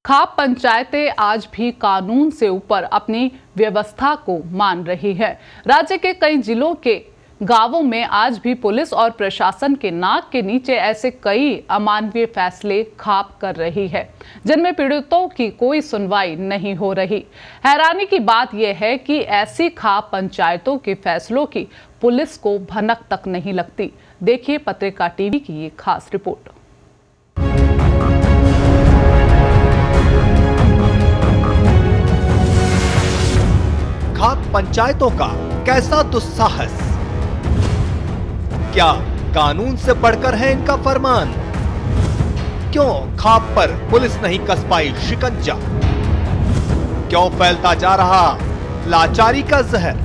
खाप पंचायतें आज भी कानून से ऊपर अपनी व्यवस्था को मान रही है। राज्य के कई जिलों के गांवों में आज भी पुलिस और प्रशासन के नाक के नीचे ऐसे कई अमानवीय फैसले खाप कर रही है, जिनमें पीड़ितों की कोई सुनवाई नहीं हो रही। हैरानी की बात यह है कि ऐसी खाप पंचायतों के फैसलों की पुलिस को भनक तक नहीं लगती। देखिए पत्रिका टीवी की ये खास रिपोर्ट। खाप पंचायतों का कैसा दुस्साहस! क्या कानून से बढ़कर है इनका फरमान? क्यों खाप पर पुलिस नहीं कस पाई शिकंजा? क्यों फैलता जा रहा लाचारी का जहर?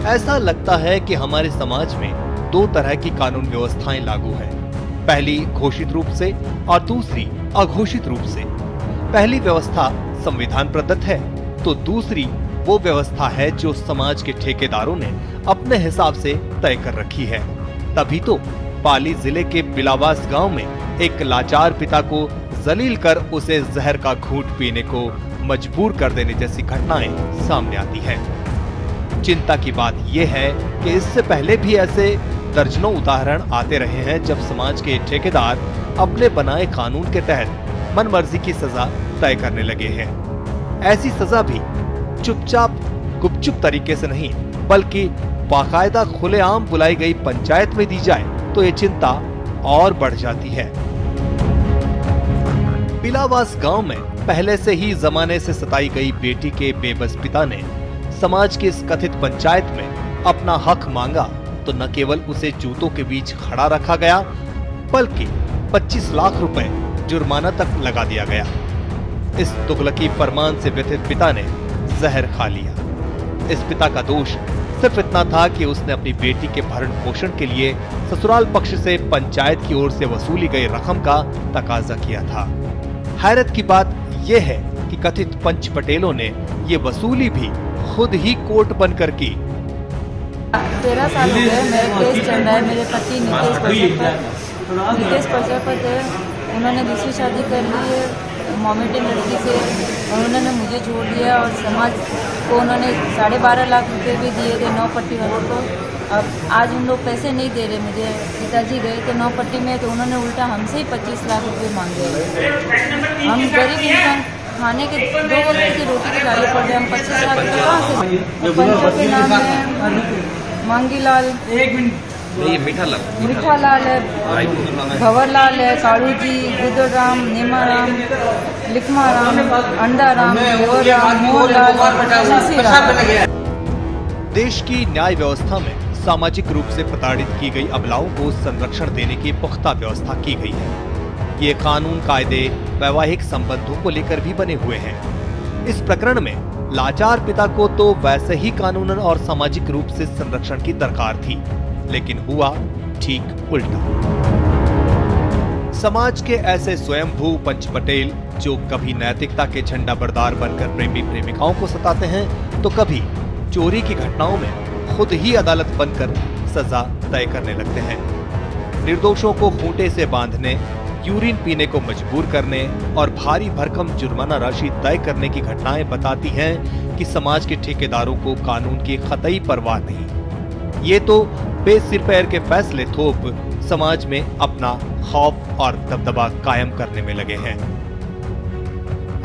ऐसा लगता है कि हमारे समाज में दो तरह की कानून व्यवस्थाएं लागू हैं। पहली घोषित रूप से और दूसरी अघोषित रूप से। पहली व्यवस्था संविधान प्रदत्त है तो दूसरी वो व्यवस्था है जो समाज के ठेकेदारों ने अपने हिसाब से तय कर रखी है। तभी तो पाली जिले के बिलावास गांव में एक लाचार पिता को जलील कर उसे जहर का घूंट पीने को मजबूर कर देने जैसी घटनाएं सामने आती है। चिंता की बात यह है कि इससे पहले भी ऐसे दर्जनों उदाहरण आते रहे हैं जब समाज के ठेकेदार अपने बनाए कानून के तहत मनमर्जी की सजा तय करने लगे हैं। ऐसी सजा भी चुपचाप गुपचुप तरीके से नहीं बल्कि बाकायदा खुलेआम बुलाई गई पंचायत में दी जाए तो ये चिंता और बढ़ जाती है। बिलावास गांव में पहले से ही जमाने से सताई गई बेटी के बेबस पिता ने समाज की इस कथित पंचायत में अपना हक मांगा तो न केवल उसे जूतों के बीच खड़ा रखा गया बल्कि 25 लाख रुपए जुर्माना तक लगा दिया गया। इस तुगलकी फरमान से व्यथित पिता ने जहर खा लिया। इस पिता का दोष सिर्फ इतना था कि उसने अपनी बेटी के भरण पोषण के लिए ससुराल पक्ष से पंचायत की ओर से वसूली गई रकम का तकाजा किया था। हैरत की बात यह है कि कथित पंच पटेलों ने ये वसूली भी खुद ही कोर्ट बनकर की। 13 साल हो गए मेरा केस चल रहा है। मेरे पति नितेश प्रजापति उन्होंने दूसरी शादी कर ली है मोमेडियन लड़की से और उन्होंने मुझे छोड़ दिया और समाज को उन्होंने 12.5 लाख रुपए भी दिए थे 9 पट्टी वालों को। अब आज उन लोग पैसे नहीं दे रहे। मुझे पिताजी गए थे 9 पट्टी में तो उन्होंने उल्टा हमसे ही 25 लाख रुपए मांगे। हम गरीब इंसान खाने के 2 वक्त की रोटी के लाले पड़ रहे। हम 25 लाख रुपए कहाँ से? पंचों के नाम है मांगीलाल, मीठा लाल है, भंवरलाल है, कालू जी, गुदराम, नेमाराम, लिखमाराम, अंडाराम, देवराम, मोहनलाल। देश की न्याय व्यवस्था में सामाजिक रूप से प्रताड़ित की गई अबलाओं को संरक्षण देने की पुख्ता व्यवस्था की गई है। ये कानून कायदे वैवाहिक संबंधों को लेकर भी बने हुए हैं। इस प्रकरण में लाचार पिता को तो वैसे ही कानूनन और सामाजिक रूप से संरक्षण की दरकार थी, लेकिन हुआ ठीक उल्टा। समाज के ऐसे स्वयंभू पंच पटेल जो कभी नैतिकता के झंडा बरदार बनकर प्रेमी प्रेमिकाओं को सताते हैं तो कभी चोरी की घटनाओं में खुद ही अदालत बनकर सजा तय करने लगते हैं। निर्दोषों को खूंटे से बांधने, यूरिन पीने को मजबूर करने और भारी भरकम जुर्माना राशि तय करने की घटनाएं बताती हैं कि समाज के ठेकेदारों को कानून की कतई परवाह नहीं। ये तो बेसिर पैर के फैसले थोप समाज में अपना खौफ और दबदबा कायम करने में लगे हैं।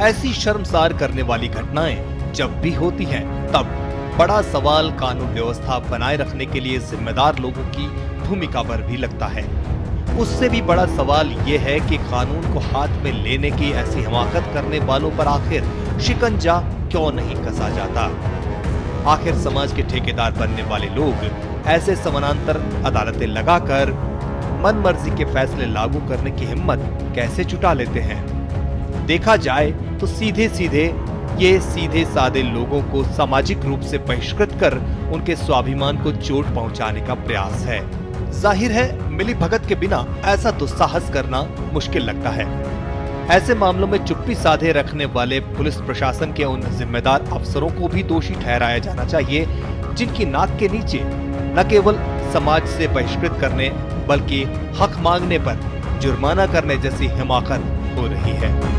ऐसी शर्मसार करने वाली घटनाएं जब भी होती हैं, तब बड़ा सवाल कानून व्यवस्था बनाए रखने के लिए जिम्मेदार लोगों की भूमिका पर भी लगता है। उससे भी बड़ा सवाल ये है कि कानून को हाथ में लेने की ऐसी हिमाकत करने वालों पर आखिर शिकंजा क्यों नहीं कसा जाता? आखिर समाज के ठेकेदार बनने वाले लोग ऐसे समानांतर अदालतें लगाकर मनमर्जी के फैसले लागू करने की हिम्मत कैसे जुटा लेते हैं? देखा जाए तो ये सीधे साधे लोगों को सामाजिक रूप से बहिष्कृत कर उनके स्वाभिमान को चोट पहुंचाने का प्रयास है। जाहिर है मिली भगत के बिना ऐसा दुस्साहस करना मुश्किल लगता है। ऐसे मामलों में चुप्पी साधे रखने वाले पुलिस प्रशासन के उन जिम्मेदार अफसरों को भी दोषी ठहराया जाना चाहिए जिनकी नाक के नीचे न केवल समाज से बहिष्कृत करने बल्कि हक मांगने पर जुर्माना करने जैसी हिमाकत हो रही है।